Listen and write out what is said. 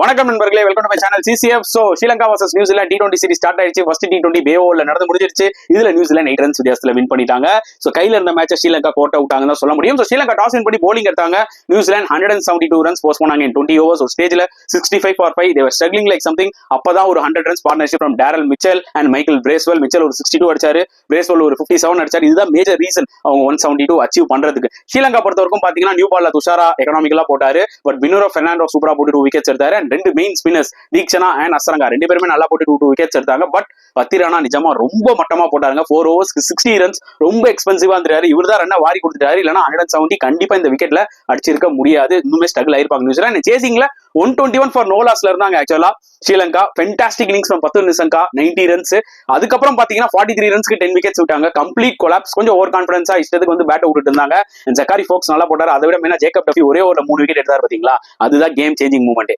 வணக்கம் நண்பர்களே, welcome to my channel CCF. So Sri Lanka vs New Zealand T20 series start ஆயிடுச்சு. First T20 பேஓல நடந்து முடிஞ்சிருச்சு. இதுல நியூசிலாந்து 8 ரன்ஸ் வித்தியாசத்துல வின் பண்ணிட்டாங்க. சோ கையில இருந்த மேட்சை ஸ்ரீலங்கா கோட் அவுட்டாங்கன்னு தான் சொல்ல முடியும். சோ ஸ்ரீலங்கா டாஸ் வின் பண்ணி bowling எடுத்தாங்க. நியூசிலாந்து 172 ரன்ஸ் போஸ்ட் பண்ணாங்க in 20 overs. ஒரு ஸ்டேஜ்ல 65 for 5 they were struggling like something. அப்பதான் ஒரு 100 runs partnership from Daryl Mitchell and Michael Bracewell. Mitchell ஒரு 62 அடிச்சாரு, Bracewell ஒரு 57 அடிச்சாரு. இதுதான் மேஜர் ரீசன் அவங்க 172 அச்சீவ் பண்றதுக்கு. ஸ்ரீலங்கா பொறுத்தவரைக்கும் பாத்தீங்கன்னா நியூ பால்ல துஷாரா எக்கனாமிக்கலா போட்டாரு. பட் வினோரோ பெர்னாண்டோ சூப்பரா போட்டு 2 விக்கெட்ஸ் எடுத்தாரு. அண்ட் ரெண்டு main spinners Theekshana and Hasaranga ரெண்டு பேருமே நல்லா போட்டு 2 விக்கெட்ஸ் எடுத்தாங்க. பட் பத்திரானா நிஜமா ரொம்ப மட்டமா போட்டாருங்க. 4 ஓவர்ஸ்க்கு 60 ரன்ஸ் ரொம்ப எக்ஸ்பென்சிவா இருந்தாரு. இவர் தான் ரன்னை வாரி கொடுத்துட்டாரு. இல்லைன்னா 170 கண்டிப்பா இந்த விக்கெட்ல அடிச்சிருக்க முடியாது. இன்னுமே ஸ்ட்ரகிள் ஆயிருப்பாங்க நியூசிலாந்து. சேசிங்ல 121 ஃபார் நோ லாஸ்ல இருந்தாங்க ஆக்சுவலா ஸ்ரீலங்கா. ஃபென்டாஸ்டிக் இன்னிங்ஸ் ஃப்ரம் பத்து நிசங்கா 90 ரன்ஸ். அதுக்கப்புறம் பாத்தீங்கன்னா 43 ரன்ஸ்க்கு 10 விக்கெட்ஸ் விட்டாங்க. Complete collapse. கொஞ்சம் ஓவர் கான்ஃபிடன்ஸா இஷ்டத்துக்கு வந்து பேட் விட்டுட்டு இருந்தாங்க. ஜக்காரி ஃபோக்ஸ் நல்லா போட்டாரு. அதை விட மெயினா ஜேக்கப் டஃபி ஒரே ஓவர்ல 3 விக்கெட் எடுத்தாரு பாத்தீங்களா, அதுதான் கேம் சேஞ்சிங் மூமெண்ட்.